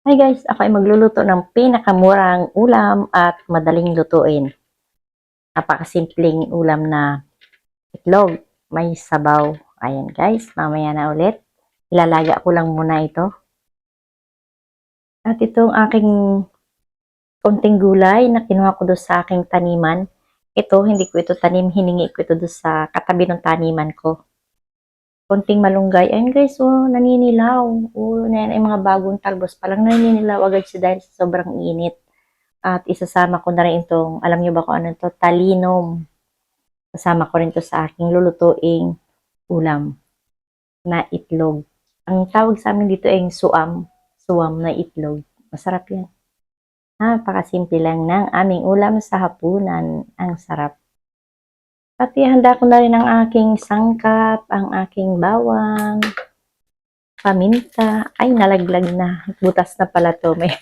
Hi guys, ako ay magluluto ng pinakamurang ulam at madaling lutuin. Napakasimpleng ulam na itlog, may sabaw. Ayan guys, mamaya na ulit. Ilalaga ko lang muna ito. At itong aking konting gulay na kinuha ko doon sa aking taniman. Ito, hindi ko ito tanim, hiningi ko ito doon sa katabi ng taniman ko. Konting malunggay. Ayun guys, naninilaw. Yan ay mga bagong talbos. Palang naninilaw agad siya dahil sa sobrang init. At isasama ko na rin itong, alam niyo ba kung ano ito? Talinong. Kasama ko rin ito sa aking lulutuing ulam na itlog. Ang tawag sa amin dito ay suam. Suam na itlog. Masarap yan. Napakasimple lang ng aming ulam sa hapunan. Ang sarap. At ihanda ko na rin ang aking sangkap, ang aking bawang, paminta. Ay, nalaglag na. Butas na pala to. May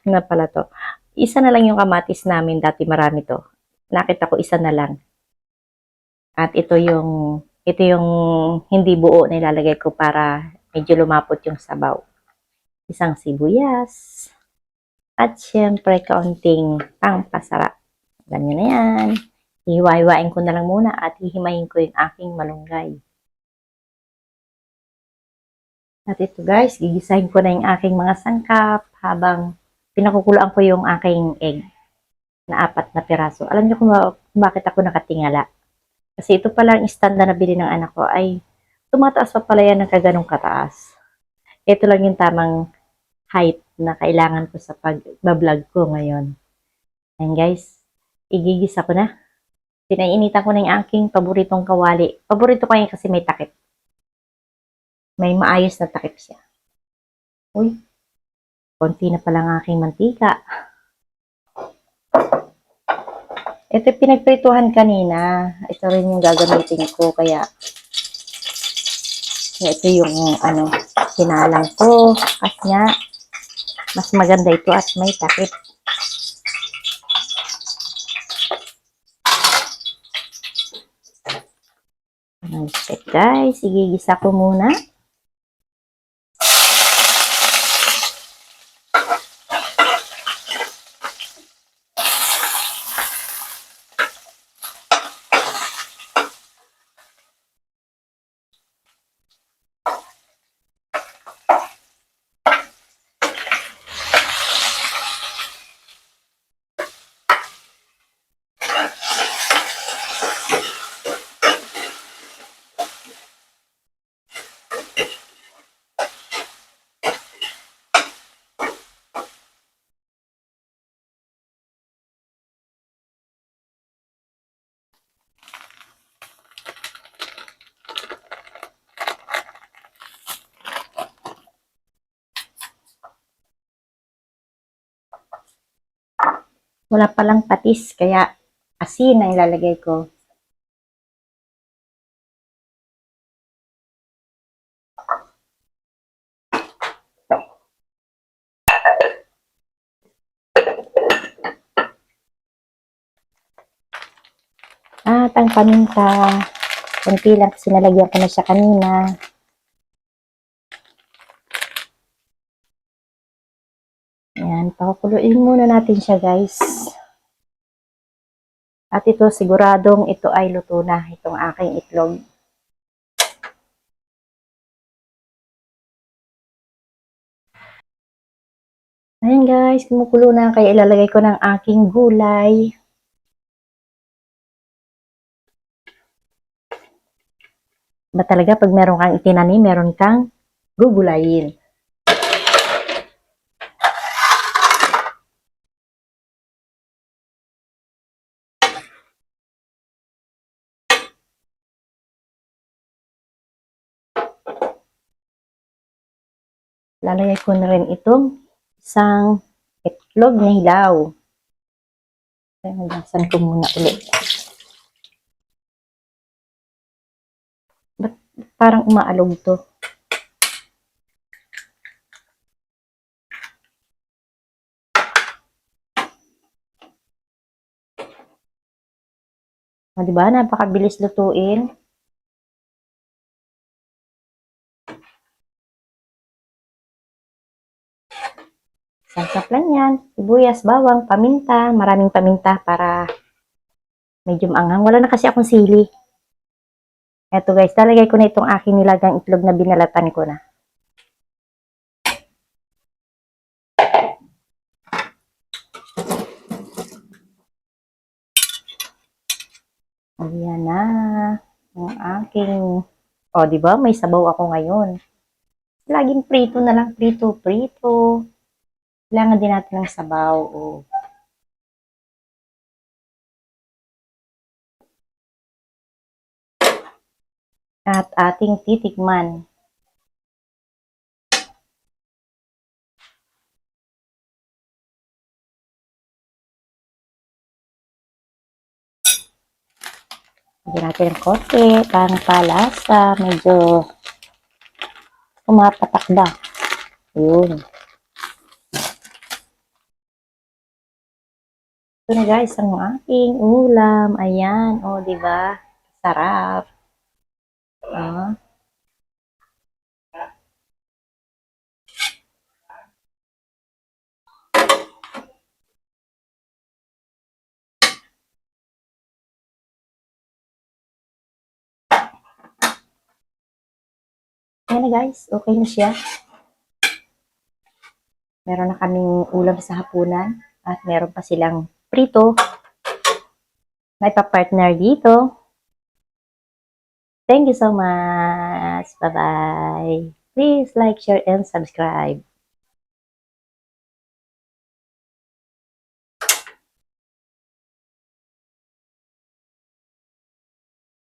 na pala to. Isa na lang yung kamatis namin. Dati marami to. Nakita ko isa na lang. At ito yung hindi buo na ilalagay ko para medyo lumapot yung sabaw. Isang sibuyas. At syempre, kaunting pangpasarap. Ganyan na yan. Hiwa-hiwain ko na lang muna at hihimayin ko yung aking malunggay. At ito guys, gigisahin ko na yung aking mga sangkap habang pinakukulaan ko yung aking egg na 4 na piraso. Alam niyo kung bakit ako nakatingala? Kasi ito pala ang stand na nabili ng anak ko ay tumataas pa pala yan ng kaganong kataas. Ito lang yung tamang height na kailangan ko sa pag-vlog ko ngayon. Ayan guys, igigisa ko na. Pinainitan ko na yung aking paboritong kawali. Paborito ko yan kasi may takip. May maayos na takip siya. Uy, konti na pala ang aking mantika. Ito pinagprituhan kanina. Ito rin yung gagamitin ko kaya ito yung hinalang ko. At nga, mas maganda ito at may takip. Check guys, igigisa ko muna. Wala palang patis, kaya asin ang ilalagay ko. At ang paminta, kunti lang kasi nalagyan ko na siya kanina. Ayan, pakukuluin muna natin siya guys. At ito, siguradong ito ay luto na, itong aking itlog. Ayan guys, kumukulo na, kaya ilalagay ko ng aking gulay. Ba talaga pag meron kang itinanim, meron kang gugulayin. Lalagay ko na rin itong isang itlog na hilaw. Kaya nagasan ko muna ulit. Ba't parang umaalog to? Diba? Napakabilis lutuin. Santap lang yan. Sibuyas, bawang, paminta. Maraming paminta para medyo maanghang. Wala na kasi akong sili. Eto guys, talagay ko na itong aking nilagang itlog na binalatan ko na. Ayan na. Ang aking... O, di ba? May sabaw ako ngayon. Laging prito na lang. Prito, prito. Kailangan din natin ng sabaw. O. At ating titikman. Lagyan natin ng konti, pang palasa, medyo tumapatak ba. Yun. Ito na guys, ang aking ulam. Ayan, o, di ba? Sarap. Ah. Ayan na guys, okay na siya. Meron na kaming ulam sa hapunan at meron pa silang prito na ipapartner dito. Thank you so much. Bye-bye. Please like, share, and subscribe.